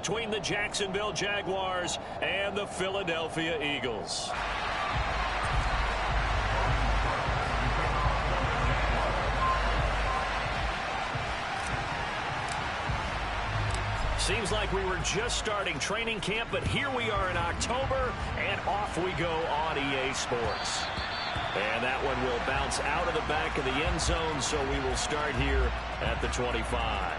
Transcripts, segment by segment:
between the Jacksonville Jaguars and the Philadelphia Eagles. Seems like we were just starting training camp, but here we are in October, and off we go on EA Sports. And that one will bounce out of the back of the end zone, so we will start here at the 25.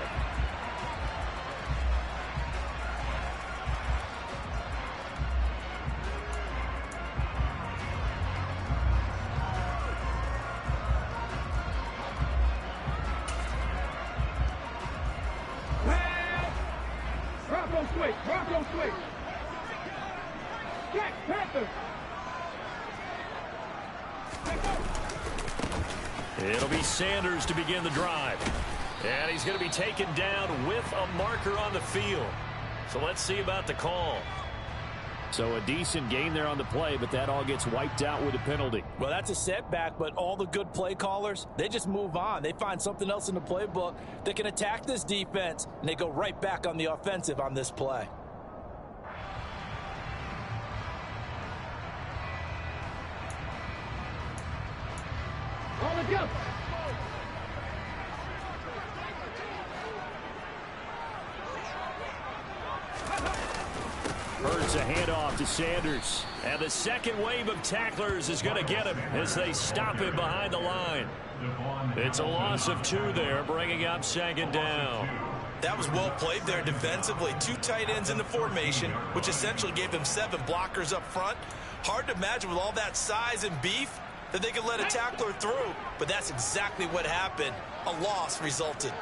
It'll be Sanders to begin the drive. And he's going to be taken down with a marker on the field. So let's see about the call. So a decent gain there on the play, but that all gets wiped out with a penalty. Well, that's a setback, but all the good play callers, they just move on. They find something else in the playbook that can attack this defense, and they go right back on the offensive on this play. Hurts a handoff to Sanders. And the second wave of tacklers is going to get him as they stop him behind the line. It's a loss of 2 there, bringing up second down. That was well played there defensively. 2 tight ends in the formation, which essentially gave them 7 blockers up front. Hard to imagine with all that size and beef that they could let a tackler through, but that's exactly what happened. A loss resulted.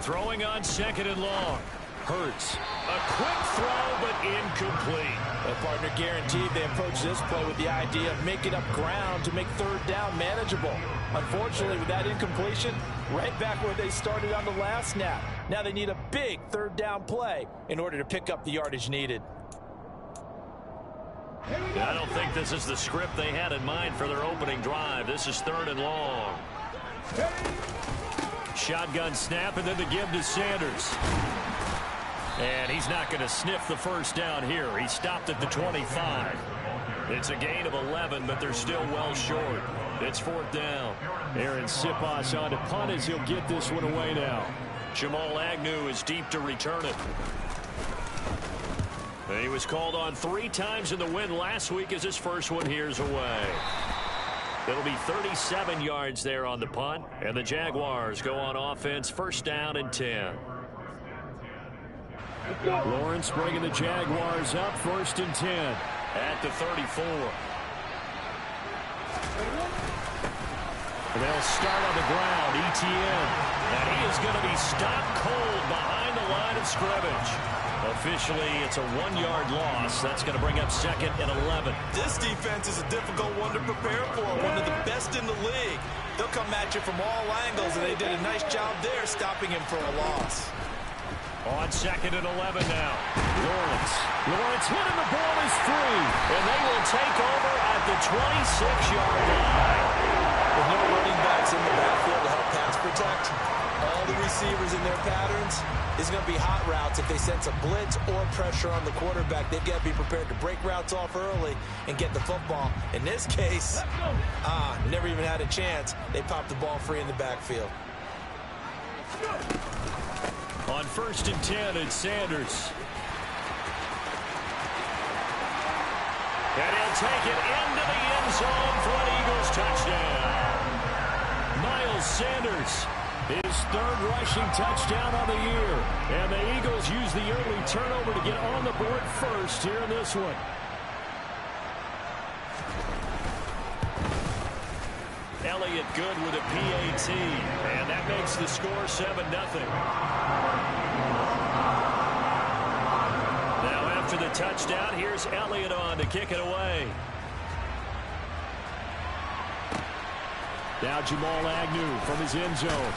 Throwing on second and long. Hurts. A quick throw, but incomplete. The partner guaranteed they approach this play with the idea of making up ground to make third down manageable. Unfortunately, with that incompletion, right back where they started on the last snap. Now they need a big third down play in order to pick up the yardage needed. I don't think this is the script they had in mind for their opening drive. This is third and long. Shotgun snap, and then the give to Sanders. And he's not going to sniff the first down here. He stopped at the 25. It's a gain of 11, but they're still well short. It's fourth down. Aaron Siposs on to punt as he'll get this one away now. Jamal Agnew is deep to return it. And he was called on 3 times in the win last week as his first one here's away. It'll be 37 yards there on the punt, and the Jaguars go on offense, first down and 10. Lawrence bringing the Jaguars up, first and 10 at the 34. And they'll start on the ground, ETN. And he is going to be stopped cold behind the line of scrimmage. Officially, it's a 1-yard loss. That's going to bring up second and 11. This defense is a difficult one to prepare for, one of the best in the league. They'll come at you from all angles, and they did a nice job there stopping him for a loss. On second and 11 now. Lawrence hit and the ball is free. And they will take over at the 26-yard line. With no running backs in the backfield to help pass protect, all the receivers in their patterns is going to be hot routes. If they sense a blitz or pressure on the quarterback, they've got to be prepared to break routes off early and get the football. In this case, never even had a chance. They popped the ball free in the backfield. On first and 10, it's Sanders. And he'll take it into the end zone for an Eagles touchdown. Miles Sanders, his third rushing touchdown on the year. And the Eagles use the early turnover to get on the board first here in this one. Elliott good with a PAT, and that makes the score 7-0. Now after the touchdown, here's Elliott on to kick it away. Now Jamal Agnew from his end zone.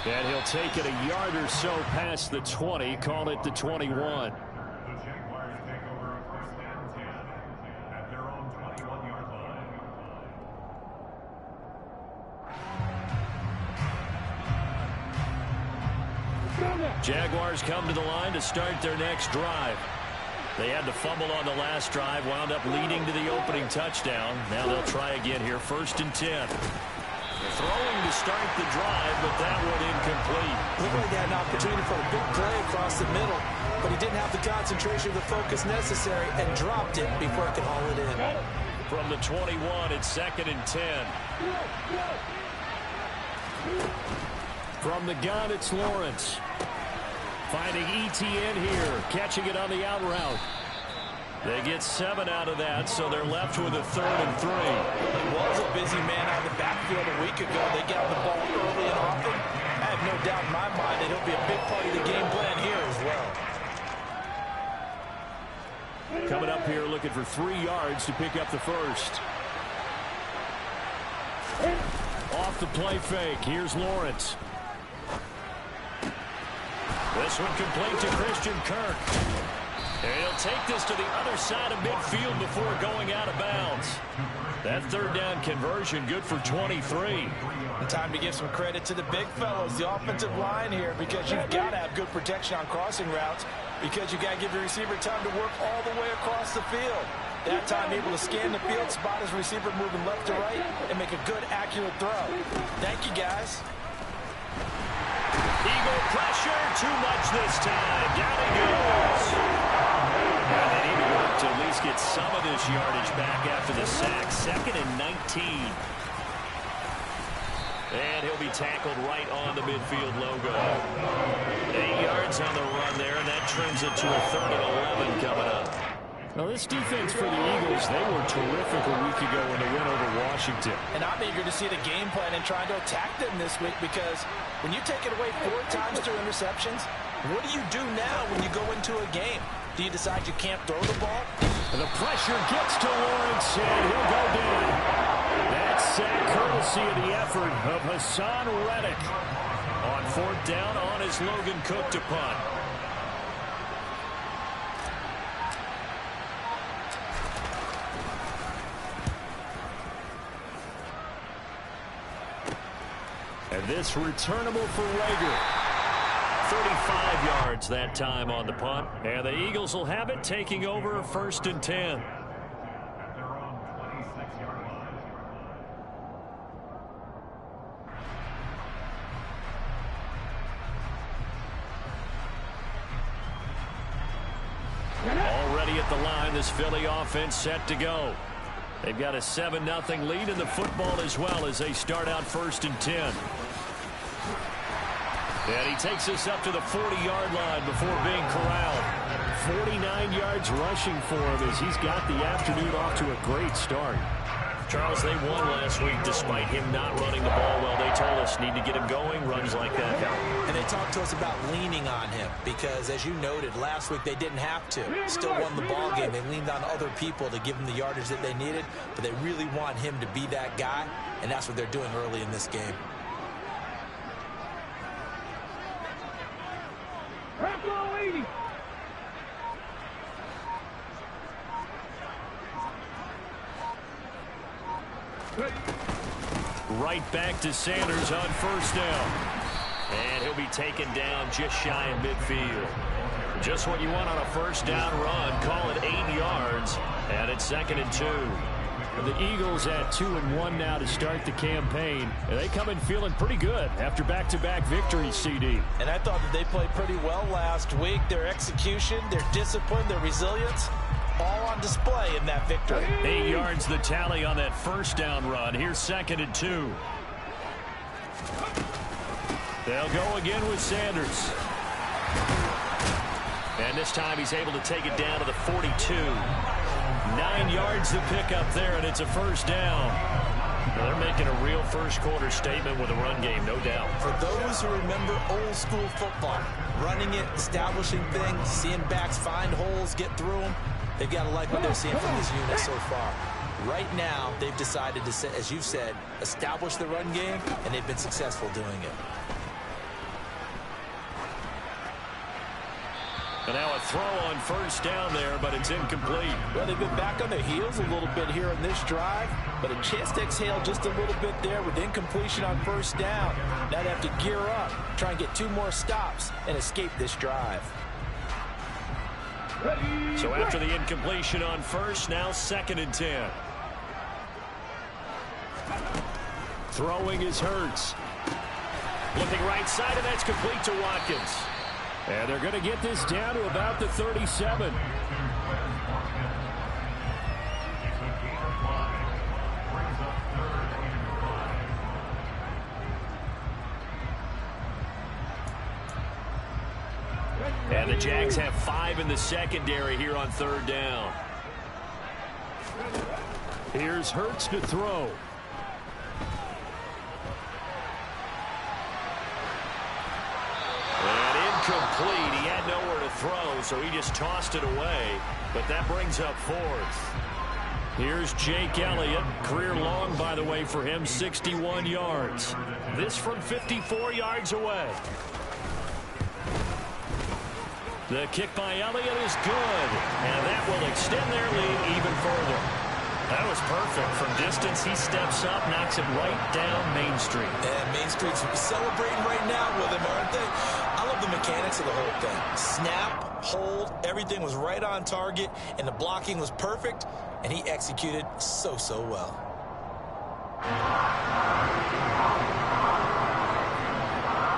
And he'll take it a yard or so past the 20, call it the 21. Jaguars come to the line to start their next drive. They had to fumble on the last drive, wound up leading to the opening touchdown. Now they'll try again here, 1st and 10. Throwing to start the drive, but that one incomplete. Looked like he had an opportunity for a big play across the middle, but he didn't have the concentration or the focus necessary and dropped it before he could haul it in. From the 21, it's 2nd and 10. From the gun, it's Lawrence. Finding ETN here, catching it on the out route. They get 7 out of that, so they're left with a 3rd and 3. It was a busy man out of the backfield a week ago. They got the ball early and often. I have no doubt in my mind that it'll be a big part of the game plan here as well. Coming up here looking for 3 yards to pick up the first. Off the play fake, here's Lawrence. This one complete to Christian Kirk. And he'll take this to the other side of midfield before going out of bounds. That 3rd down conversion good for 23. And time to give some credit to the big fellows, the offensive line here, because you've got to have good protection on crossing routes, because you've got to give your receiver time to work all the way across the field. That time able to scan the field, spot his receiver moving left to right, and make a good, accurate throw. Thank you, guys. Eagle pressure, too much this time. Down he goes. And they need to work to at least get some of this yardage back after the sack. 2nd and 19. And he'll be tackled right on the midfield logo. 8 yards on the run there, and that turns it to a 3rd and 11 coming up. Now, this defense for the Eagles, they were terrific a week ago in the win over Washington. And I'm eager to see the game plan and trying to attack them this week, because when you take it away 4 times through interceptions, what do you do now when you go into a game? Do you decide you can't throw the ball? And the pressure gets to Lawrence, and he'll go down. That sack courtesy of the effort of Hassan Reddick. On 4th down on his Logan Cook to punt. And this returnable for Rager. 35 yards that time on the punt. And the Eagles will have it, taking over 1st and 10. Already at the line, this Philly offense set to go. They've got a 7-0 lead in the football as well as they start out 1st and 10. And he takes us up to the 40-yard line before being corralled. 49 yards rushing for him as he's got the afternoon off to a great start. Charles, they won last week despite him not running the ball well. They told us need to get him going, runs like that help. And they talked to us about leaning on him because, as you noted, last week they didn't have to. Still won the ball game. They leaned on other people to give them the yardage that they needed, but they really want him to be that guy, and that's what they're doing early in this game. Right back to Sanders on 1st down. And he'll be taken down just shy of midfield. Just what you want on a 1st down run. Call it 8 yards. And it's 2nd and 2. And the Eagles at 2-1 now to start the campaign. And they come in feeling pretty good after back-to-back victories, CD. And I thought that they played pretty well last week. Their execution, their discipline, their resilience, all on display in that victory. 8 yards the tally on that 1st down run. Here's 2nd and 2. They'll go again with Sanders. And this time he's able to take it down to the 42. 9 yards to pick up there, and it's a 1st down. Well, they're making a real first-quarter statement with a run game, no doubt. For those who remember old-school football, running it, establishing things, seeing backs find holes, get through them, they've got to like what they're seeing from this unit so far. Right now, they've decided to, as you've said, establish the run game, and they've been successful doing it. And now a throw on first down there, but it's incomplete. Well, they've been back on their heels a little bit here in this drive, but a chance to exhale just a little bit there with incompletion on first down. Now they have to gear up, try and get 2 more stops, and escape this drive. So after the incompletion on first, now 2nd and 10. Throwing is Hurts. Looking right side, and that's complete to Watkins. And they're going to get this down to about the 37. And the Jags have 5 in the secondary here on 3rd down. Here's Hurts to throw. Complete. He had nowhere to throw, so he just tossed it away. But that brings up 4th. Here's Jake Elliott. Career long, by the way, for him, 61 yards. This from 54 yards away. The kick by Elliott is good, and that will extend their lead even further. That was perfect. From distance, he steps up, knocks it right down Main Street. And Main Street's celebrating right now with him, aren't they? I love the mechanics of the whole thing. Snap, hold, everything was right on target, and the blocking was perfect, and he executed so well.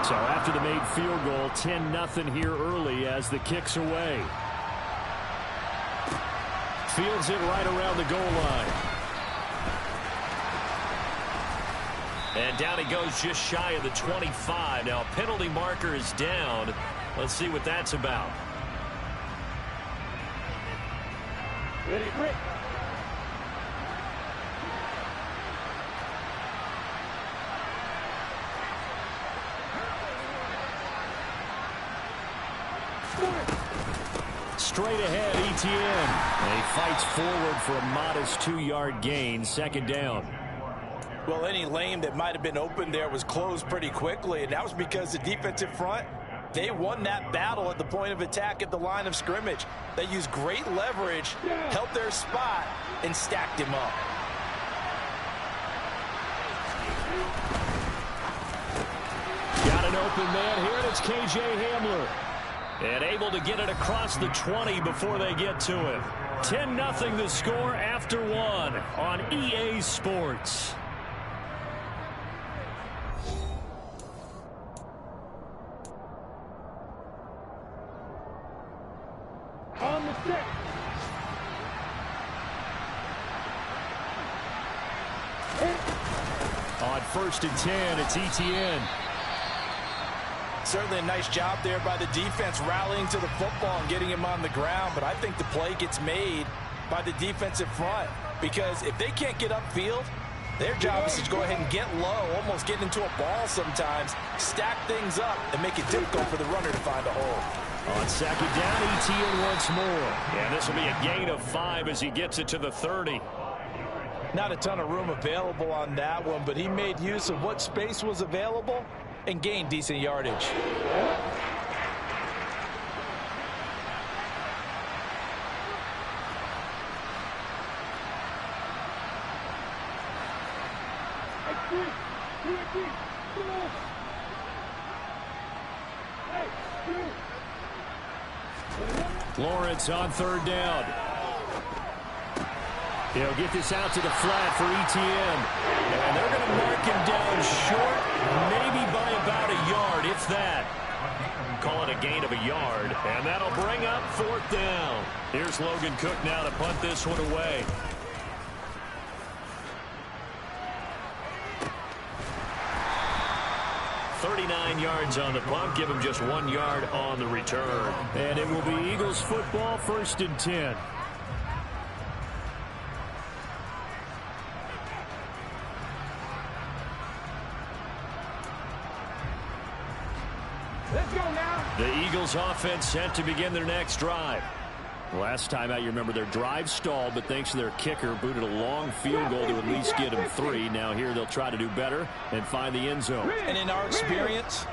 So after the made field goal, 10-0 here early as the kick's away. Fields it right around the goal line. And down he goes just shy of the 25. Now a penalty marker is down. Let's see what that's about. Ready, Rick. Straight ahead, Etienne. And he fights forward for a modest 2-yard gain, 2nd down. Well, any lane that might have been open there was closed pretty quickly, and that was because the defensive front, they won that battle at the point of attack at the line of scrimmage. They used great leverage, held their spot, and stacked him up. Got an open man here, and it's K.J. Hamler. And able to get it across the 20 before they get to him. 10-0 the score after 1 on EA Sports. On the stick. On 1st and 10, it's Etienne. Certainly a nice job there by the defense rallying to the football and getting him on the ground, but I think the play gets made by the defensive front because if they can't get upfield, their job is to go ahead and get low, almost get into a ball sometimes, stack things up, and make it difficult for the runner to find a hole. On 2nd down, Etienne once more. And this will be a gain of 5 as he gets it to the 30. Not a ton of room available on that one, but he made use of what space was available and gained decent yardage. Lawrence on 3rd down. He'll get this out to the flat for Etienne. And they're going to mark him down short, maybe by about a yard, if that. Call it a gain of a yard, and that'll bring up 4th down. Here's Logan Cook now to punt this one away. .39 yards on the punt, give him just 1 yard on the return. And it will be Eagles football, 1st and 10. Let's go now. The Eagles offense set to begin their next drive. Last time out, you remember their drive stalled, but thanks to their kicker, booted a long field goal to at least get them 3. Now here they'll try to do better and find the end zone. And in our experience,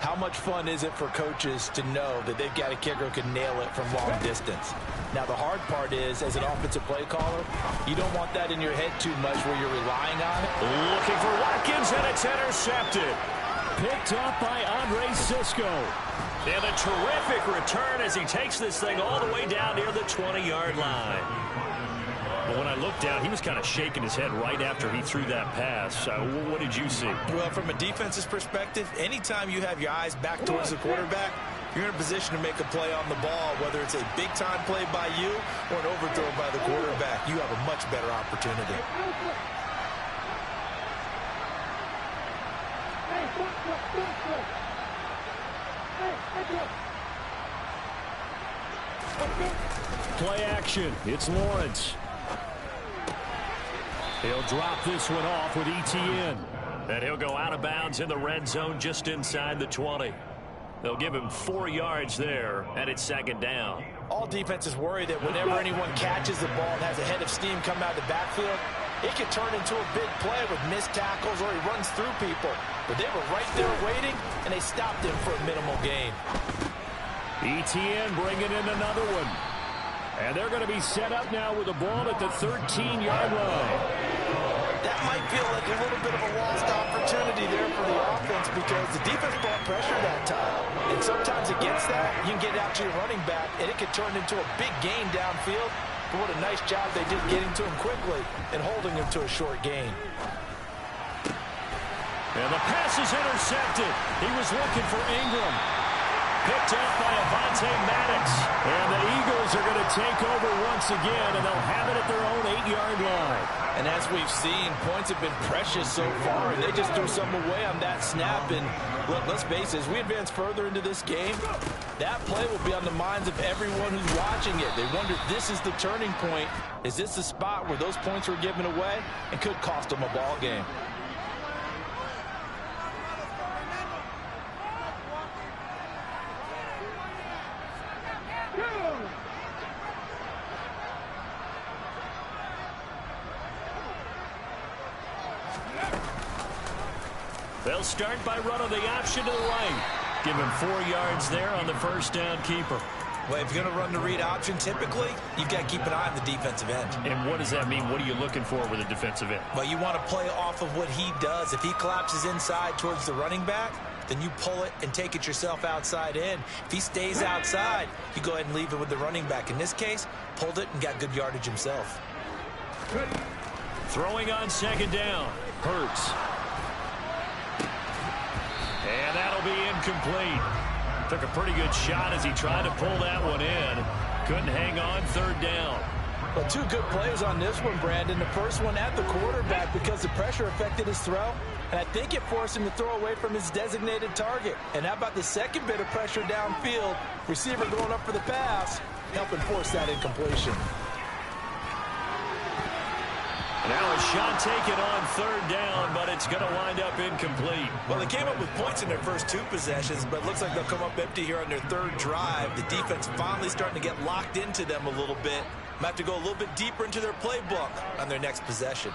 How much fun is it for coaches to know that they've got a kicker who can nail it from long distance? Now, the hard part is, as an offensive play caller, you don't want that in your head too much where you're relying on it. Looking for Watkins, and it's intercepted. Picked up by Andre Sisco. And a terrific return as he takes this thing all the way down near the 20-yard line. But when I looked down, he was kind of shaking his head right after he threw that pass. What did you see? Well, from a defense's perspective, anytime you have your eyes back towards the quarterback, you're in a position to make a play on the ball, whether it's a big-time play by you or an overthrow by the quarterback. You have a much better opportunity. Play action. It's Lawrence. He'll drop this one off with ETN. And he'll go out of bounds in the red zone just inside the 20. They'll give him 4 yards there, and it's second down. All defenses worry that whenever anyone catches the ball and has a head of steam come out of the backfield, it could turn into a big play with missed tackles or he runs through people. But they were right there waiting, and they stopped him for a minimal gain. ETN bringing in another one. And they're going to be set up now with the ball at the 13-yard line. That might feel like a little bit of a lost opportunity there for the offense because the defense brought pressure that time. And sometimes against that, you can get out to your running back, and it could turn into a big gain downfield. But what a nice job they did getting to him quickly and holding him to a short gain. And the pass is intercepted. He was looking for Ingram. Picked up by Avonte Maddox. And the Eagles are going to take over once again, and they'll have it at their own 8-yard line. And as we've seen, points have been precious so far, and they just threw some away on that snap. And look, let's face it, as we advance further into this game, that play will be on the minds of everyone who's watching it. They wonder if this is the turning point. Is this the spot where those points were given away and could cost them a ball game? They'll start by running the option to the right. Give him 4 yards there on the first down keeper. Well, if you're going to run the read option, typically, you've got to keep an eye on the defensive end. And what does that mean? What are you looking for with a defensive end? Well, you want to play off of what he does. If he collapses inside towards the running back, then you pull it and take it yourself outside in. If he stays outside, you go ahead and leave it with the running back. In this case, pulled it and got good yardage himself. Throwing on second down. Hurts. And that'll be incomplete. Took a pretty good shot as he tried to pull that one in. Couldn't hang on, third down. Well, 2 good plays on this one, Brandon. The first one at the quarterback because the pressure affected his throw. And I think it forced him to throw away from his designated target. And how about the second bit of pressure downfield? Receiver going up for the pass, helping force that incompletion. Now a shot taken on third down, but it's going to wind up incomplete. Well, they came up with points in their first 2 possessions, but it looks like they'll come up empty here on their third drive. The defense finally starting to get locked into them a little bit. Might have to go a little bit deeper into their playbook on their next possession.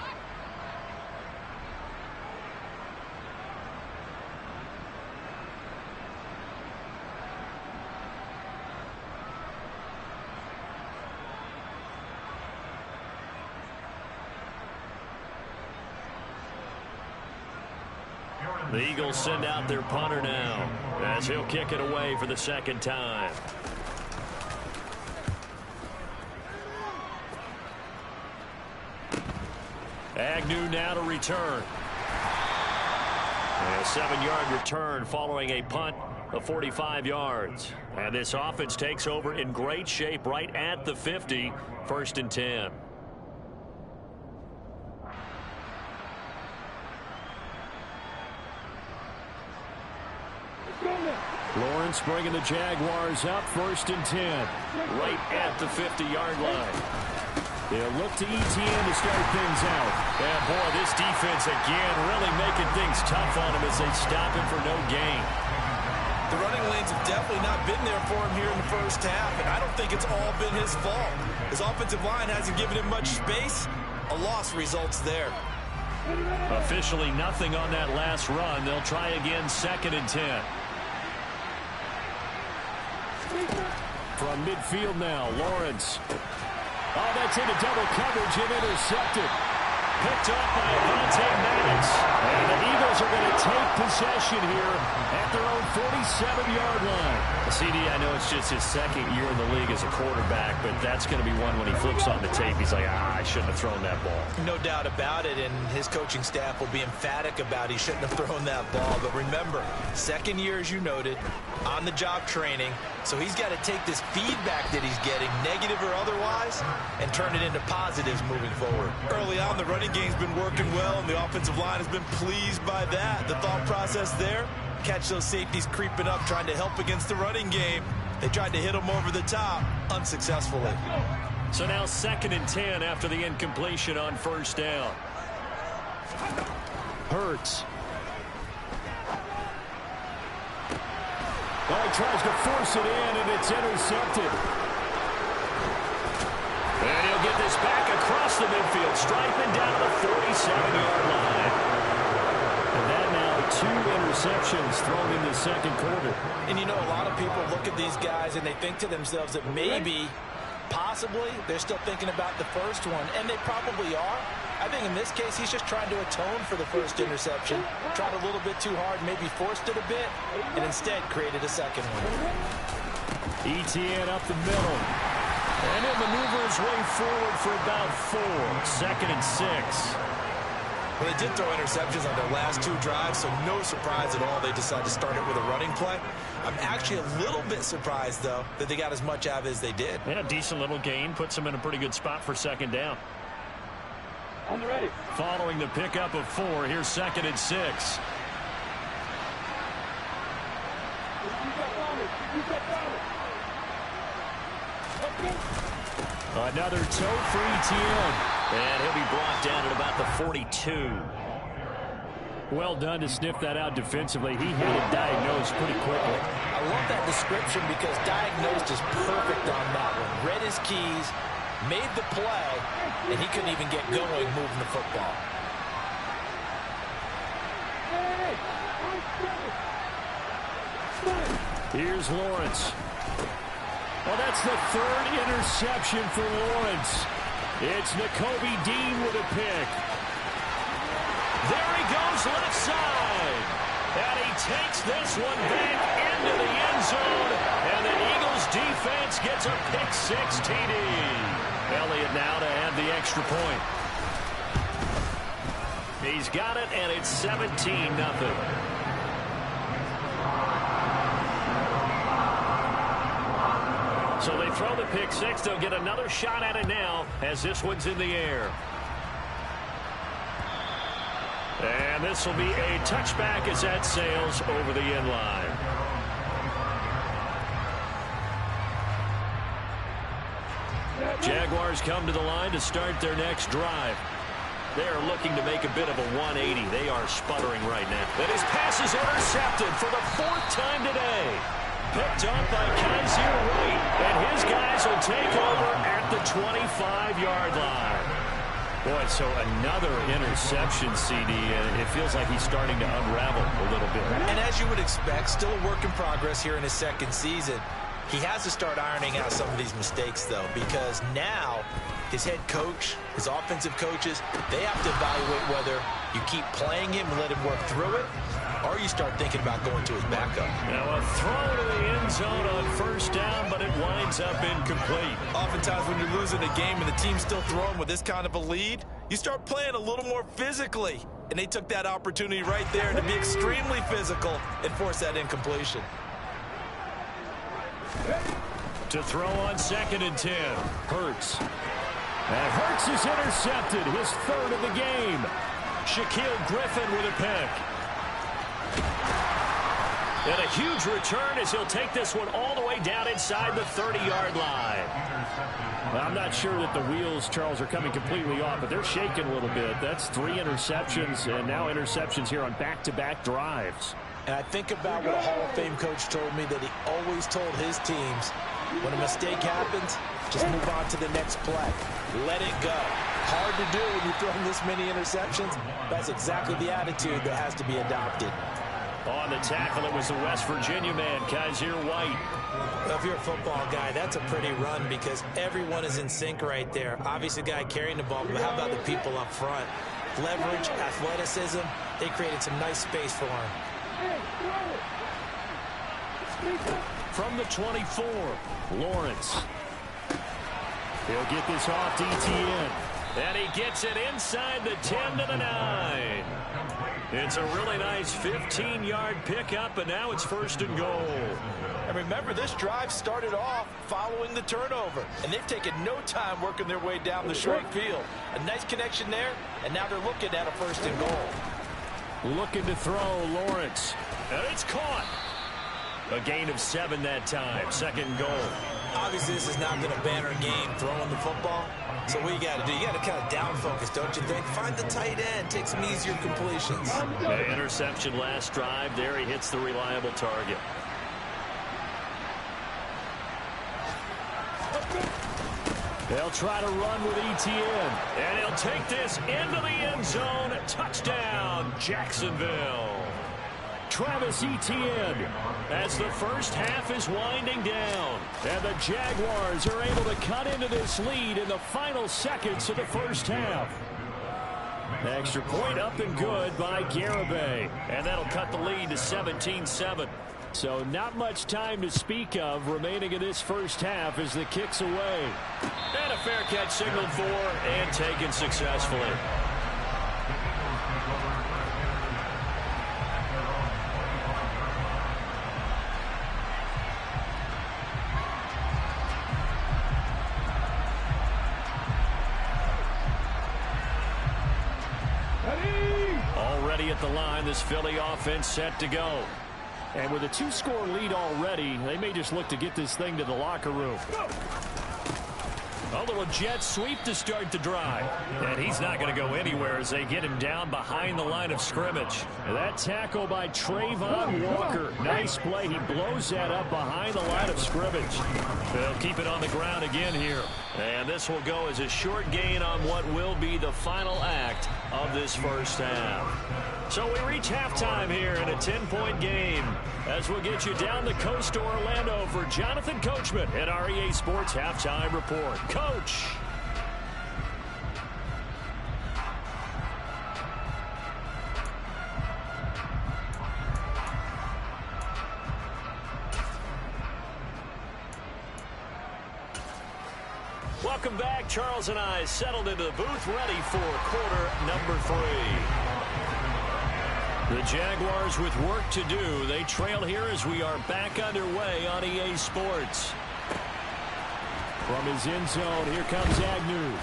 The Eagles send out their punter now as he'll kick it away for the second time. Agnew now to return. A 7-yard return following a punt of 45 yards. And this offense takes over in great shape right at the 50, 1st and 10. Lawrence bringing the Jaguars up, 1st and 10, right at the 50-yard line. They'll look to ETN to start things out. And boy, this defense again really making things tough on him as they stop him for no gain. The running lanes have definitely not been there for him here in the first half, and I don't think it's all been his fault. His offensive line hasn't given him much space. A loss results there. Officially nothing on that last run. They'll try again, 2nd and 10. From midfield now, Lawrence. Oh, that's into double coverage and intercepted. Picked up by Avonte Maddox. And the Eagles are going to take possession here at their own 47-yard line. CD, I know it's just his second year in the league as a quarterback, but that's going to be one when he flips on the tape. He's like, I shouldn't have thrown that ball. No doubt about it, and his coaching staff will be emphatic about he shouldn't have thrown that ball. But remember, second year, as you noted, on-the-job training, so he's got to take this feedback that he's getting, negative or otherwise, and turn it into positives moving forward. Early on, the running game's been working well, and the offensive line has been pleased by that. The thought process there, catch those safeties creeping up, trying to help against the running game. They tried to hit them over the top, unsuccessfully. So now 2nd and 10 after the incompletion on first down. Hurts. Well, he tries to force it in, and it's intercepted. And he'll get this back across the midfield, striping down the 47-yard line. And that now 2 interceptions thrown in the second quarter. And you know, a lot of people look at these guys and they think to themselves that maybe, possibly, they're still thinking about the first one, and they probably are. I think in this case, he's just trying to atone for the first interception. Tried a little bit too hard, maybe forced it a bit, and instead created a second one. ETN up the middle. And he'll maneuver his way forward for about 4. 2nd and 6. Well, they did throw interceptions on their last 2 drives, so no surprise at all they decided to start it with a running play. I'm actually a little bit surprised, though, that they got as much out of it as they did. Yeah, decent little gain. Puts them in a pretty good spot for 2nd down. On the ready. Following the pickup of 4, here's 2nd and 6. Another toe for ETN. And he'll be brought down at about the 42. Well done to sniff that out defensively. He had it diagnosed pretty quickly. I love that description because diagnosed is perfect on that one. Read his keys, made the play, and he couldn't even get going moving the football. Here's Lawrence. Well, that's the 3rd interception for Lawrence. It's Nakobe Dean with a pick. There he goes left side. And he takes this one back into the end zone. And the Eagles defense gets a pick 6 TD. Elliott now to add the extra point. He's got it, and it's 17-0. So they throw the pick 6. They'll get another shot at it now as this one's in the air. And this will be a touchback as that sails over the end line. Jaguars come to the line to start their next drive. They are looking to make a bit of a 180. They are sputtering right now. But his pass is intercepted for the 4th time today. Picked up by Kaiser Wright. And his guys will take over at the 25-yard line. Boy, so another interception, CD, and it feels like he's starting to unravel a little bit. And as you would expect, still a work in progress here in his 2nd season. He has to start ironing out some of these mistakes, though, because now his head coach, his offensive coaches, they have to evaluate whether you keep playing him and let him work through it, or you start thinking about going to his backup. Now a throw to the end zone on first down, but it winds up incomplete. Oftentimes when you're losing a game and the team's still throwing with this kind of a lead, you start playing a little more physically. And they took that opportunity right there to be extremely physical and force that incompletion. To throw on 2nd and 10. Hurts. And Hurts is intercepted. His 3rd of the game. Shaquille Griffin with a pick. And a huge return as he'll take this one all the way down inside the 30-yard line. Well, I'm not sure that the wheels, Charles, are coming completely off, but they're shaking a little bit. That's 3 interceptions, and now interceptions here on back-to-back drives. And I think about what a Hall of Fame coach told me, that he always told his teams, when a mistake happens, just move on to the next play. Let it go. Hard to do when you're throwing this many interceptions. That's exactly the attitude that has to be adopted. On the tackle, it was the West Virginia man, Kaiser White. Well, if you're a football guy, that's a pretty run because everyone is in sync right there. Obviously, the guy carrying the ball, but how about the people up front? Leverage, athleticism, they created some nice space for him. From the 24, Lawrence. He'll get this off to Etienne. And he gets it inside the 10 to the 9. It's a really nice 15-yard pickup, and now it's 1st and goal. And remember, this drive started off following the turnover, and they've taken no time working their way down the short field. A nice connection there, and now they're looking at a 1st and goal. Looking to throw, Lawrence. And it's caught. A gain of 7 that time. 2nd and goal. Obviously, this has not been a banner game throwing the football. So what you got to do, you got to kind of down focus, don't you think? Find the tight end, take some easier completions. The interception last drive. There he hits the reliable target. They'll try to run with Etienne. And he'll take this into the end zone. Touchdown, Jacksonville. Travis Etienne as the first half is winding down. And the Jaguars are able to cut into this lead in the final seconds of the first half. Extra point up and good by Garibay. And that'll cut the lead to 17-7. So not much time to speak of remaining in this first half as the kick's away. And a fair catch signaled for and taken successfully. Already at the line, this Philly offense set to go. And with a 2-score lead already, they may just look to get this thing to the locker room. A little jet sweep to start the drive. And he's not going to go anywhere as they get him down behind the line of scrimmage. That tackle by Trayvon Walker. Nice play. He blows that up behind the line of scrimmage. They'll keep it on the ground again here. And this will go as a short gain on what will be the final act of this first half. So we reach halftime here in a 10-point game as we'll get you down the coast to Orlando for Jonathan Coachman at our EA Sports Halftime Report. Coach. Welcome back. Charles and I settled into the booth ready for quarter number 3. The Jaguars with work to do. They trail here as we are back underway on EA Sports. From his end zone, here comes Agnew.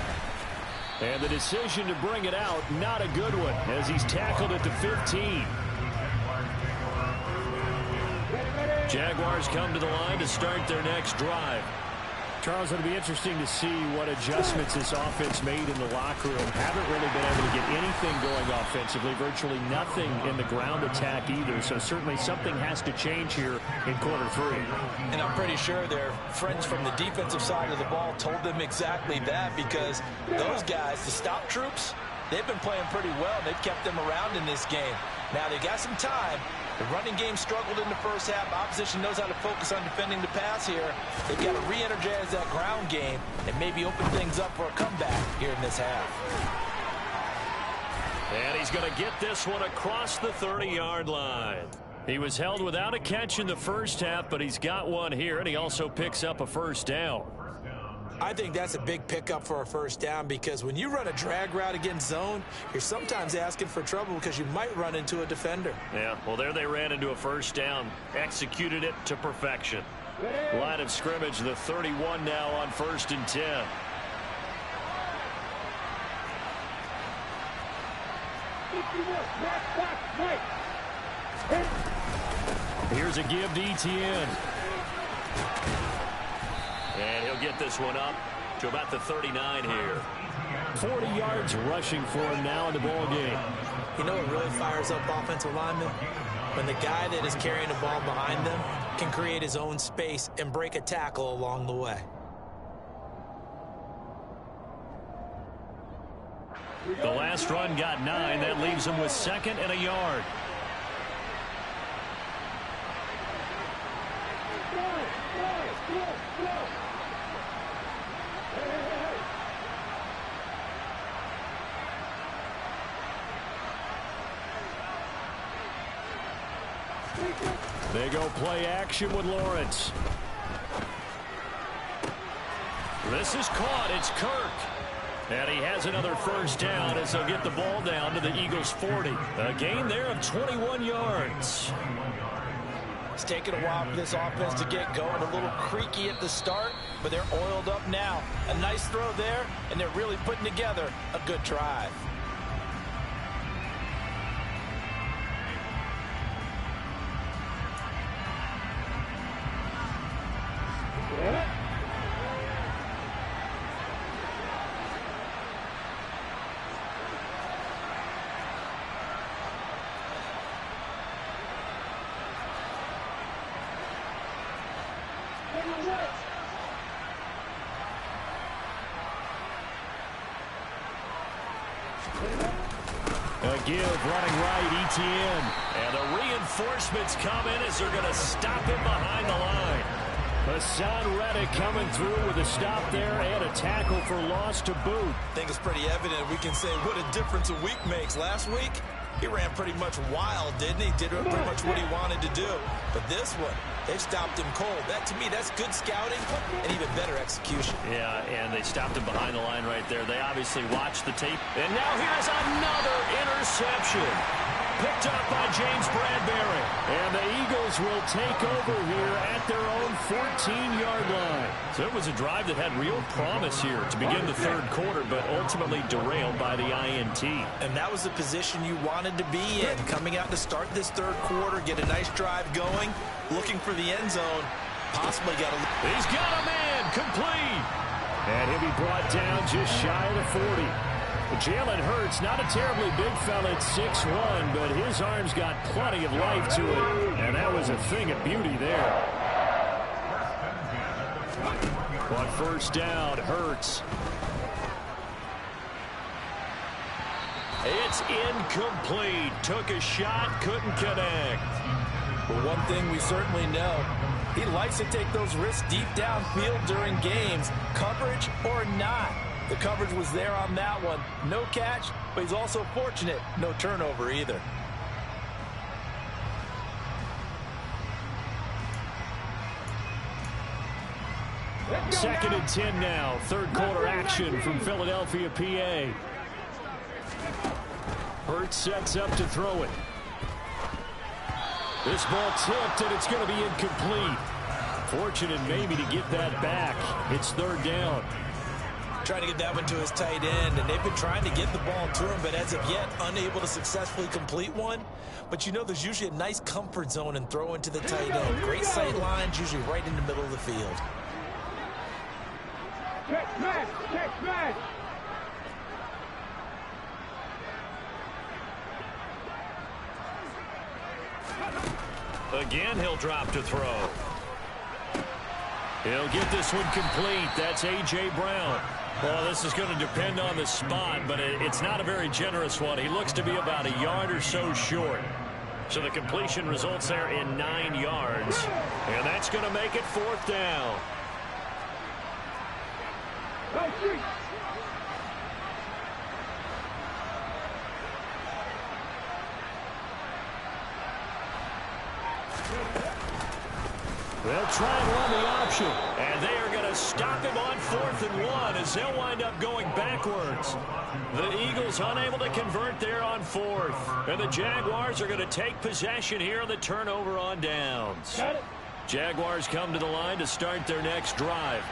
And the decision to bring it out, not a good one, as he's tackled at the 15. Jaguars come to the line to start their next drive. Charles, it'll be interesting to see what adjustments this offense made in the locker room. Haven't really been able to get anything going offensively. Virtually nothing in the ground attack either. So certainly something has to change here in quarter 3. And I'm pretty sure their friends from the defensive side of the ball told them exactly that, because those guys, the stop troops, they've been playing pretty well. They've kept them around in this game. Now they got some time. The running game struggled in the first half. Opposition knows how to focus on defending the pass here. They've got to re-energize that ground game and maybe open things up for a comeback here in this half. And he's going to get this one across the 30-yard line. He was held without a catch in the first half, but he's got one here, and he also picks up a first down. I think that's a big pickup for a first down, because when you run a drag route against zone, you're sometimes asking for trouble because you might run into a defender. Yeah, well, there they ran into a first down, executed it to perfection. Line of scrimmage, the 31 now on 1st and 10. Here's a give to Etienne. And he'll get this one up to about the 39 here. 40 yards rushing for him now in the ball game. You know what really fires up offensive linemen? When the guy that is carrying the ball behind them can create his own space and break a tackle along the way. The last run got 9. That leaves him with 2nd and a yard. They go play action with Lawrence. This is caught. It's Kirk. And he has another first down as they'll get the ball down to the Eagles' 40. A gain there of 21 yards. It's taken a while for this offense to get going. A little creaky at the start, but they're oiled up now. A nice throw there, and they're really putting together a good drive. A give running right, Etienne. And the reinforcements come in as they're going to stop him behind the line. Hassan Reddick coming through with a stop there and a tackle for loss to boot. I think it's pretty evident. We can say what a difference a week makes. Last week, he ran pretty much wild, didn't he? Did pretty much what he wanted to do. But this one, they've stopped him cold. That, to me, that's good scouting and even better execution. Yeah, and they stopped him behind the line right there. They obviously watched the tape. And now here's another interception. Picked up by James Bradbury. And the Eagles will take over here at their own 14-yard line. So it was a drive that had real promise here to begin the third quarter, but ultimately derailed by the INT. And that was the position you wanted to be in. Coming out to start this third quarter, get a nice drive going, looking for the end zone. Possibly got a... He's got a man, complete. And he'll be brought down just shy of the 40. Jalen Hurts, not a terribly big fella at 6'1", but his arm's got plenty of life to it, and that was a thing of beauty there. On first down, Hurts. It's incomplete. Took a shot, couldn't connect. But one thing we certainly know, he likes to take those risks deep downfield during games, coverage or not. The coverage was there on that one. No catch, but he's also fortunate. No turnover either. Second and 10 now. Third quarter action from Philadelphia, PA. Hurts sets up to throw it. This ball tipped, and it's going to be incomplete. Fortunate maybe to get that back. It's third down. Trying to get that one to his tight end, and they've been trying to get the ball to him, but as of yet, unable to successfully complete one. But you know there's usually a nice comfort zone in throwing to the tight end. Great sight lines, usually right in the middle of the field. Check man. Again, he'll drop to throw. He'll get this one complete. That's A.J. Brown. Well, this is going to depend on the spot, but it's not a very generous one. He looks to be about a yard or so short. So the completion results there in 9 yards. And that's going to make it fourth down. They'll try and run the option. And they are going to stop him on 4th and 1 as they'll wind up going backwards. The Eagles unable to convert there on 4th. And the Jaguars are going to take possession here on the turnover on downs. Jaguars come to the line to start their next drive.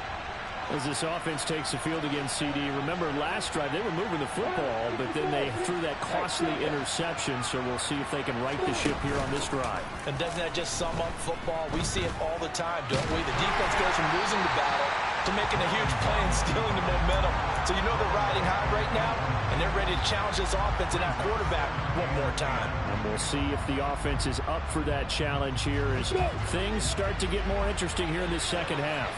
As this offense takes the field against CD, remember last drive they were moving the football, but then they threw that costly interception, so we'll see if they can right the ship here on this drive. And doesn't that just sum up football? We see it all the time, don't we? The defense goes from losing the battle to making a huge play and stealing the momentum. So you know they're riding high right now, and they're ready to challenge this offense and that quarterback one more time. And we'll see if the offense is up for that challenge here as things start to get more interesting here in this second half.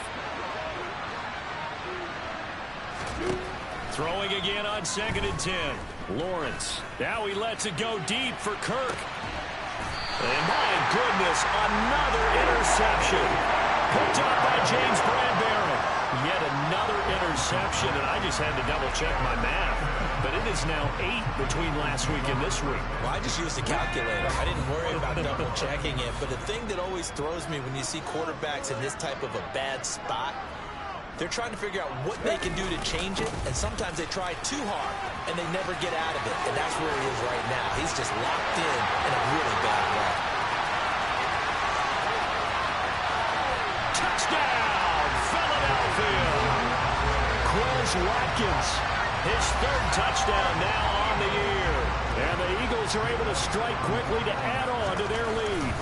Throwing again on 2nd and 10. Lawrence. Now he lets it go deep for Kirk. And my goodness, another interception. Picked up by James Bradbury. Yet another interception, and I just had to double-check my math. But it is now 8 between last week and this week. Well, I just used a calculator. I didn't worry about double-checking it. But the thing that always throws me when you see quarterbacks in this type of a bad spot, they're trying to figure out what they can do to change it, and sometimes they try too hard, and they never get out of it. And that's where he is right now. He's just locked in a really bad way. Touchdown, Philadelphia! Quez Watkins, his 3rd touchdown now on the year. And the Eagles are able to strike quickly to add on to their lead.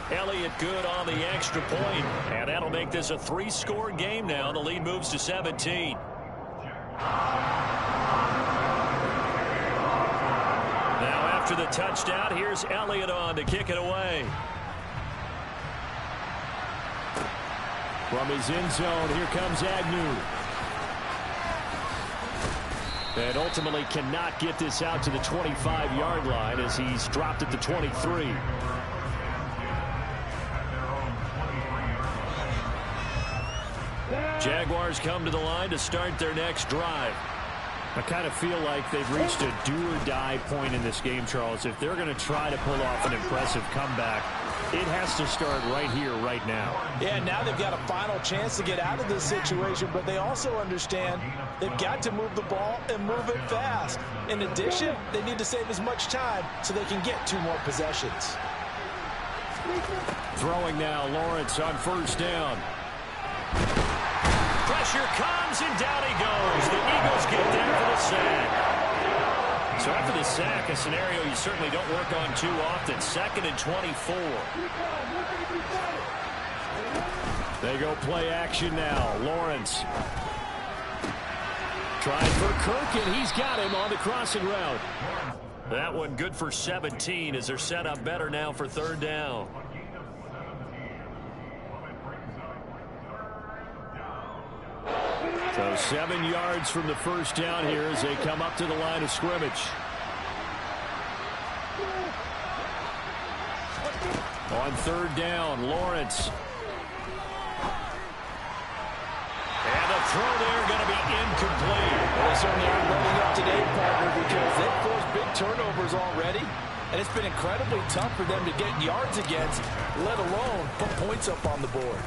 Elliott good on the extra point, and that'll make this a 3-score game now. The lead moves to 17. Now after the touchdown, here's Elliott on to kick it away. From his end zone, here comes Agnew. And ultimately cannot get this out to the 25-yard line as he's dropped at the 23. Jaguars come to the line to start their next drive. I kind of feel like they've reached a do-or-die point in this game, Charles. If they're going to try to pull off an impressive comeback, it has to start right here, right now. Yeah, now they've got a final chance to get out of this situation, but they also understand they've got to move the ball and move it fast. In addition, they need to save as much time so they can get 2 more possessions. Throwing now, Lawrence on 1st down. Pressure comes, and down he goes. The Eagles get there for the sack. So after the sack, a scenario you certainly don't work on too often. 2nd and 24. They go play action now. Lawrence trying for Kirk, and he's got him on the crossing route. That one good for 17 as they're set up better now for 3rd down. So 7 yards from the 1st down here as they come up to the line of scrimmage. On 3rd down, Lawrence. And the throw there going to be incomplete. Well, they certainly aren't letting up today, partner, because they've forced big turnovers already. And it's been incredibly tough for them to get yards against, let alone put points up on the board.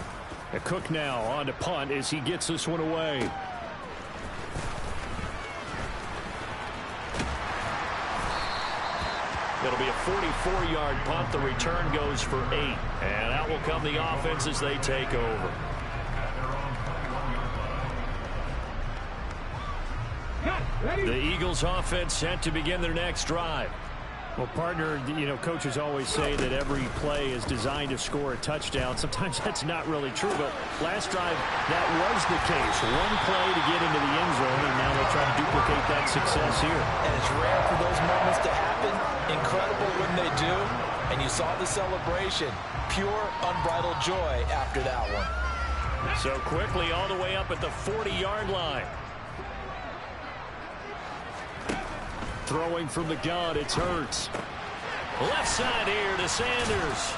Cook now on to punt as he gets this one away. It'll be a 44-yard punt. The return goes for 8. And out will come the offense as they take over. The Eagles offense set to begin their next drive. Well, partner, you know, coaches always say that every play is designed to score a touchdown. Sometimes that's not really true, but last drive, that was the case. One play to get into the end zone, and now they'll try to duplicate that success here. And it's rare for those moments to happen. Incredible when they do. And you saw the celebration. Pure, unbridled joy after that one. So quickly all the way up at the 40-yard line. Throwing from the gun, it's Hurts. Left side here to Sanders.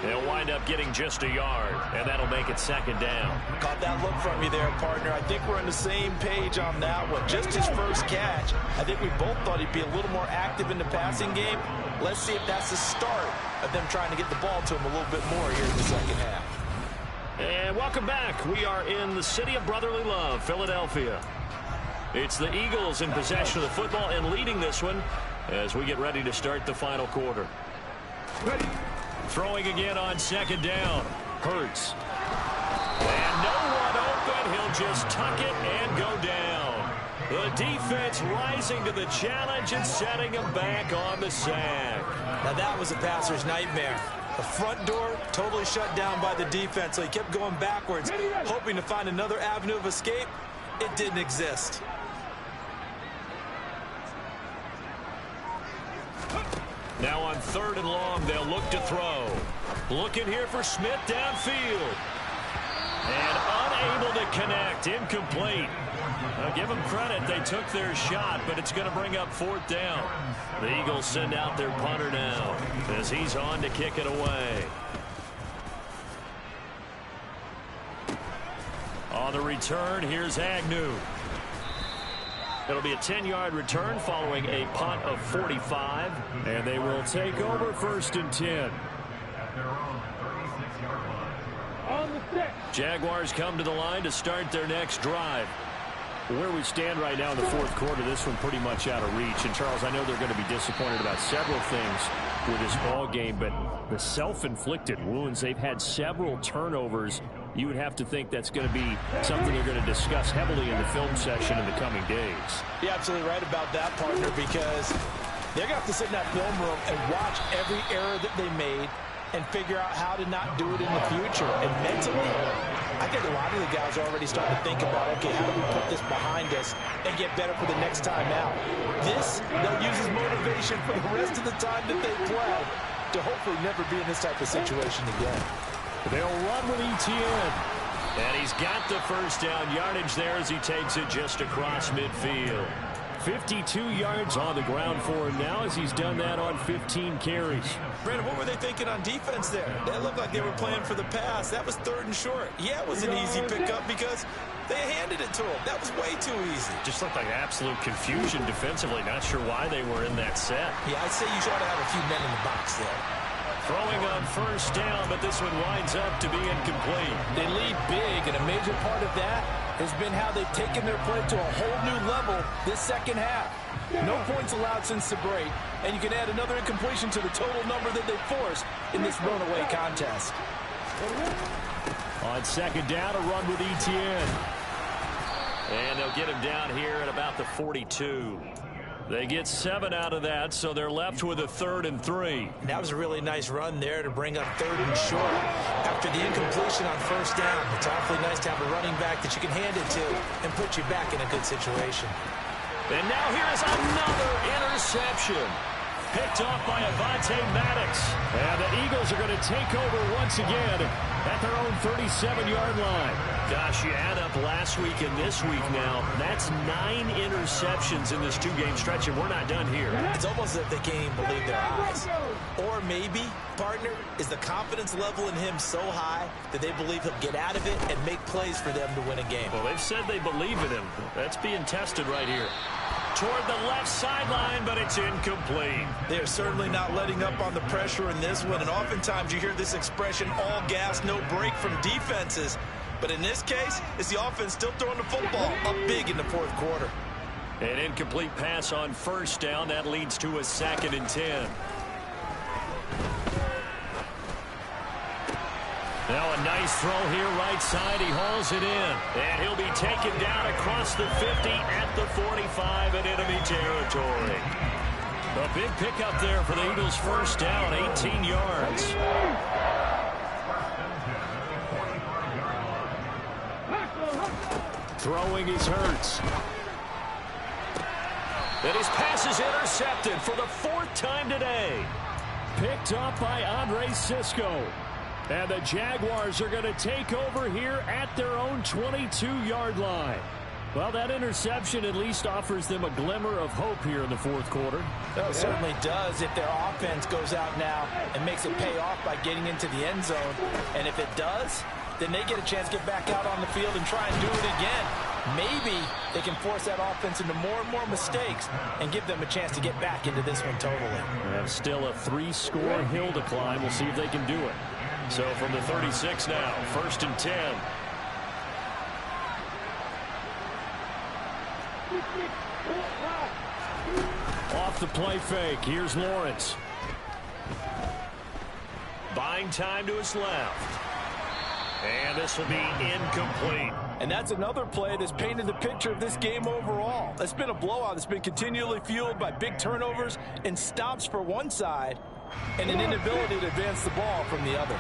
They'll wind up getting just a yard, and that'll make it 2nd down. Caught that look from you there, partner. I think we're on the same page on that one. Just his first catch. I think we both thought he'd be a little more active in the passing game. Let's see if that's the start of them trying to get the ball to him a little bit more here in the 2nd half. And welcome back. We are in the city of brotherly love, Philadelphia. It's the Eagles in possession of the football and leading this one as we get ready to start the final quarter. Ready. Throwing again on 2nd down. Hurts. And no one open. He'll just tuck it and go down. The defense rising to the challenge and setting him back on the sack. Now that was a passer's nightmare. The front door totally shut down by the defense, so he kept going backwards, hoping to find another avenue of escape. It didn't exist. Now on 3rd and long, they'll look to throw. Looking here for Smith downfield. And unable to connect. Incomplete. Give them credit. They took their shot, but it's going to bring up 4th down. The Eagles send out their punter now as he's on to kick it away. On the return, here's Agnew. It'll be a 10-yard return following a punt of 45. And they will take over 1st and 10. Jaguars come to the line to start their next drive. Where we stand right now in the 4th quarter, this one pretty much out of reach. And, Charles, I know they're going to be disappointed about several things with this ball game, but the self-inflicted wounds, they've had several turnovers. You would have to think that's going to be something they're going to discuss heavily in the film session in the coming days. You're absolutely right about that, partner, because they're going to have to sit in that film room and watch every error that they made and figure out how to not do it in the future. And mentally, I think a lot of the guys are already starting to think about, okay, how do we put this behind us and get better for the next time out? This, they'll use as motivation for the rest of the time that they play to hopefully never be in this type of situation again. They'll run with Etienne. And he's got the first down yardage there as he takes it just across midfield. 52 yards on the ground for him now as he's done that on 15 carries. Brandon, what were they thinking on defense there? They looked like they were playing for the pass. That was 3rd and short. Yeah, it was an easy pickup because they handed it to him. That was way too easy. Just looked like absolute confusion defensively. Not sure why they were in that set. Yeah, I'd say you ought to have a few men in the box there. Throwing on 1st down, but this one winds up to be incomplete. They lead big, and a major part of that has been how they've taken their play to a whole new level this second half. No points allowed since the break, and you can add another incompletion to the total number that they forced in this runaway contest. On 2nd down, a run with Etienne. And they'll get him down here at about the 42. They get 7 out of that, so they're left with a 3rd and 3. That was a really nice run there to bring up 3rd and short. After the incompletion on 1st down, it's awfully nice to have a running back that you can hand it to and put you back in a good situation. And now here is another interception. Picked off by Avonte Maddox. And the Eagles are going to take over once again at their own 37-yard line. Gosh, you add up last week and this week now. That's 9 interceptions in this 2-game stretch, and we're not done here. It's almost as if they can't even believe their eyes. Or maybe, partner, is the confidence level in him so high that they believe he'll get out of it and make plays for them to win a game. Well, they've said they believe in him. That's being tested right here. Toward the left sideline, but it's incomplete. They're certainly not letting up on the pressure in this one, and oftentimes you hear this expression, all gas, no break from defenses. But in this case, it's the offense still throwing the football up big in the 4th quarter. An incomplete pass on 1st down. That leads to a 2nd and 10. Now a nice throw here right side. He hauls it in. And he'll be taken down across the 50 at the 45 in enemy territory. A big pickup there for the Eagles' 1st down, 18 yards. Throwing is Hurts. And his pass is intercepted for the 4th time today. Picked up by Andre Sisco. And the Jaguars are going to take over here at their own 22-yard line. Well, that interception at least offers them a glimmer of hope here in the 4th quarter. Well, it certainly does if their offense goes out now and makes it pay off by getting into the end zone. And if it does, then they get a chance to get back out on the field and try and do it again. Maybe they can force that offense into more and more mistakes and give them a chance to get back into this one totally. Still a 3-score hill to climb. We'll see if they can do it. So from the 36 now, 1st and 10. Off the play fake. Here's Lawrence. Buying time to his left. And this will be incomplete. And that's another play that's painted the picture of this game overall. It's been a blowout. It's been continually fueled by big turnovers and stops for one side and an inability to advance the ball from the other.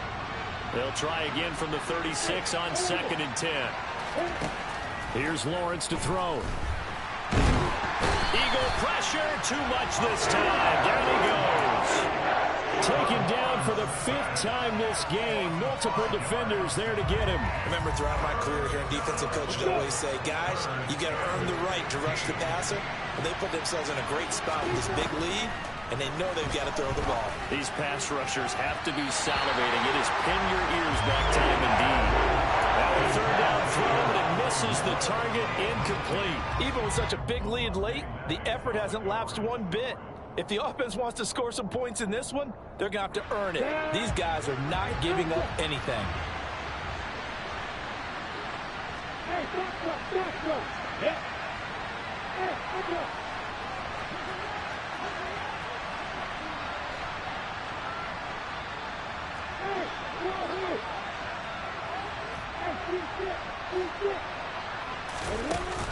They'll try again from the 36 on 2nd and 10. Here's Lawrence to throw. Eagle pressure, too much this time. Down he goes. Taken down for the 5th time this game. Multiple defenders there to get him. Remember, throughout my career here in defensive coaches always say, guys, you got to earn the right to rush the passer. And they put themselves in a great spot with this big lead, and they know they've got to throw the ball. These pass rushers have to be salivating. It is pin your ears back time indeed. Now a 3rd down throw, and it misses the target, incomplete. Even with such a big lead late, the effort hasn't lapsed one bit. If the offense wants to score some points in this one, they're going to have to earn it. These guys are not giving up anything.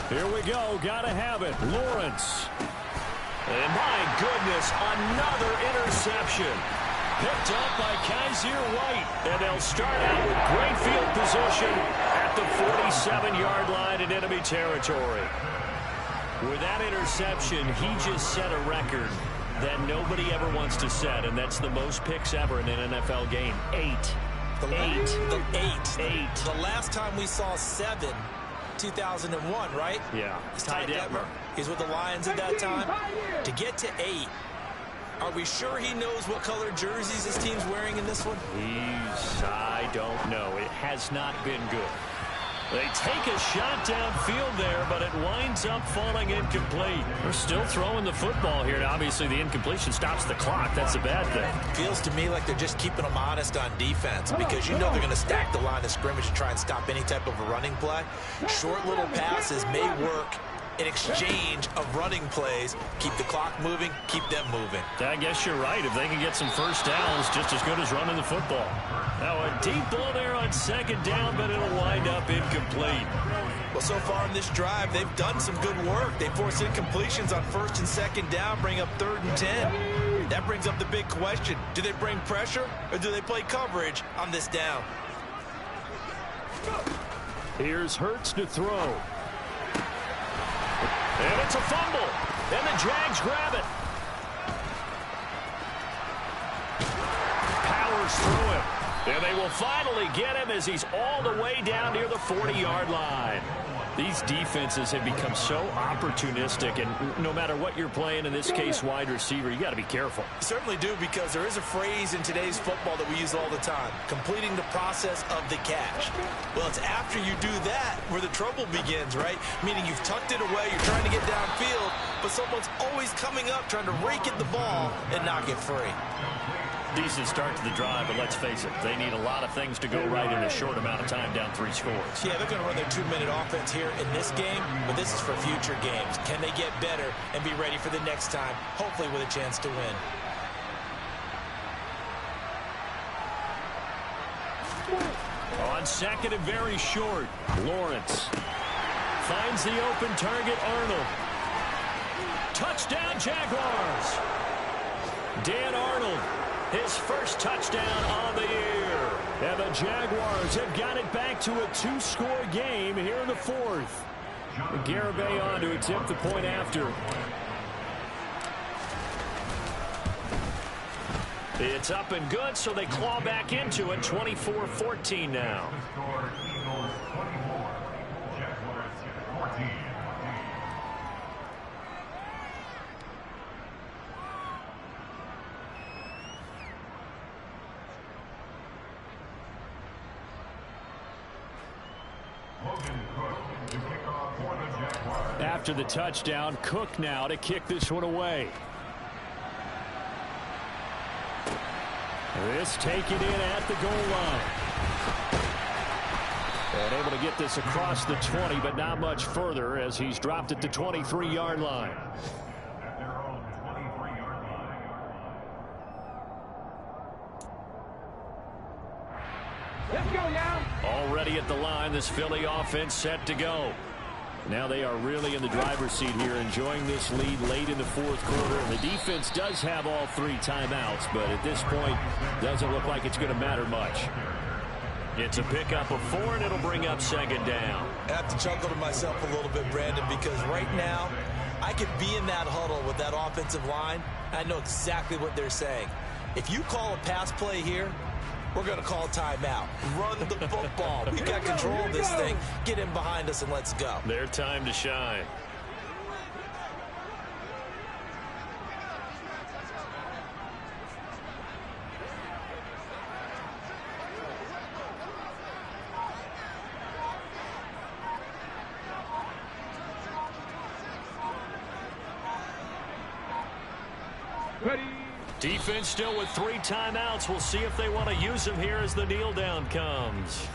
Here we go. Got to have it. Lawrence. And my goodness, another interception. Picked up by Kaiser White. And they'll start out with great field position at the 47-yard line in enemy territory. With that interception, he just set a record that nobody ever wants to set, and that's the most picks ever in an NFL game. 8. The last time we saw 7, 2001, right? Yeah. It's Ty Detmer. He's with the Lions at that time. To get to 8, are we sure he knows what color jerseys his team's wearing in this one? I don't know. It has not been good. They take a shot downfield there, but it winds up falling incomplete. They're still throwing the football here. Now, obviously, the incompletion stops the clock. That's a bad thing. Feels to me like they're just keeping them honest on defense because you know they're going to stack the line of scrimmage to try and stop any type of a running play. Short little passes may work in exchange of running plays. Keep the clock moving, keep them moving. I guess you're right. If they can get some first downs, just as good as running the football. Now a deep ball there on second down, but it'll wind up incomplete. Well, so far in this drive, they've done some good work. They force incompletions on first and second down, bring up 3rd and 10. That brings up the big question. Do they bring pressure or do they play coverage on this down? Here's Hurts to throw. And it's a fumble. And the Jags grab it. Powers through him. And they will finally get him as he's all the way down near the 40-yard line. These defenses have become so opportunistic, and no matter what you're playing, in this case, wide receiver, you got to be careful. You certainly do, because there is a phrase in today's football that we use all the time, completing the process of the catch. Well, it's after you do that where the trouble begins, right? Meaning you've tucked it away, you're trying to get downfield, but someone's always coming up trying to rake at the ball and knock it free. Decent start to the drive, but let's face it, they need a lot of things to go right in a short amount of time, down 3 scores. Yeah, they're going to run their 2-minute offense here in this game, but this is for future games. Can they get better and be ready for the next time, hopefully with a chance to win? On second and very short, Lawrence finds the open target, Arnold. Touchdown, Jaguars! Dan Arnold, his first touchdown on the year. And the Jaguars have got it back to a 2-score game here in the 4th. Garibay on to attempt the point after. It's up and good, so they claw back into it. 24-14 now. After the touchdown, Cook now to kick this one away. This taken in at the goal line. And able to get this across the 20, but not much further as he's dropped at the 23-yard line. Let's go now. Already at the line, this Philly offense set to go. Now they are really in the driver's seat here, enjoying this lead late in the 4th quarter. And the defense does have all 3 timeouts, but at this point, doesn't look like it's going to matter much. It's a pickup of 4, and it'll bring up second down. I have to chuckle to myself a little bit, Brandon, because right now, I could be in that huddle with that offensive line. I know exactly what they're saying. If you call a pass play here, we're going to call timeout. Run the football. We've got control of this thing. Get in behind us and let's go. Their time to shine. Ready. Defense still with 3 timeouts. We'll see if they want to use them here as the kneel down comes.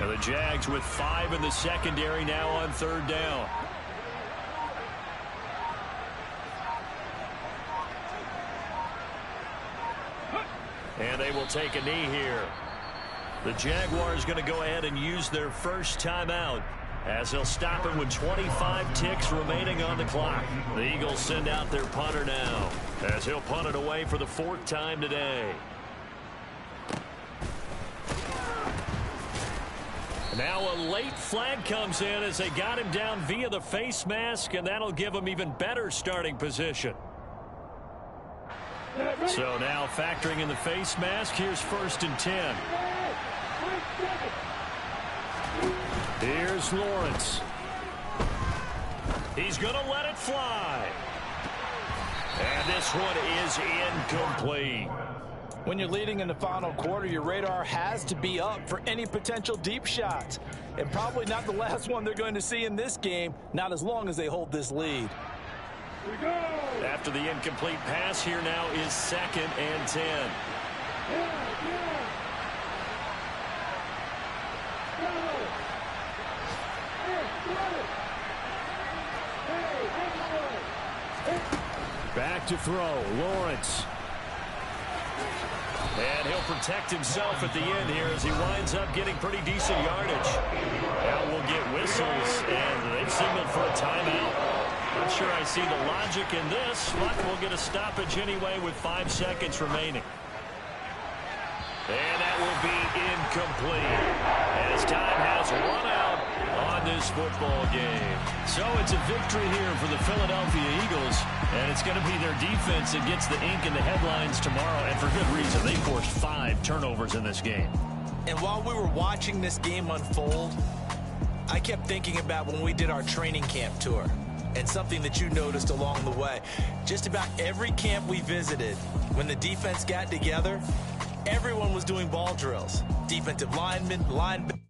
And the Jags with 5 in the secondary now on 3rd down. And they will take a knee here. The Jaguars going to go ahead and use their first timeout as they'll stop it with 25 ticks remaining on the clock. The Eagles send out their punter now as he'll punt it away for the 4th time today. Now a late flag comes in as they got him down via the face mask, and that'll give him even better starting position. So now factoring in the face mask, here's 1st and 10. Here's Lawrence. He's going to let it fly. And this one is incomplete. When you're leading in the final quarter, your radar has to be up for any potential deep shots. And probably not the last one they're going to see in this game, not as long as they hold this lead. After the incomplete pass, here now is 2nd and 10. Back to throw, Lawrence. And he'll protect himself at the end here as he winds up getting pretty decent yardage. Now we'll get whistles, and they've signaled for a timeout. Not sure I see the logic in this, but we'll get a stoppage anyway with 5 seconds remaining. And that will be incomplete as time has run out on this football game. So it's a victory here for the Philadelphia Eagles, and it's going to be their defense that gets the ink in the headlines tomorrow, and for good reason. They forced 5 turnovers in this game. And while we were watching this game unfold, I kept thinking about when we did our training camp tour. And something that you noticed along the way, just about every camp we visited, when the defense got together, everyone was doing ball drills. Defensive linemen, linebackers.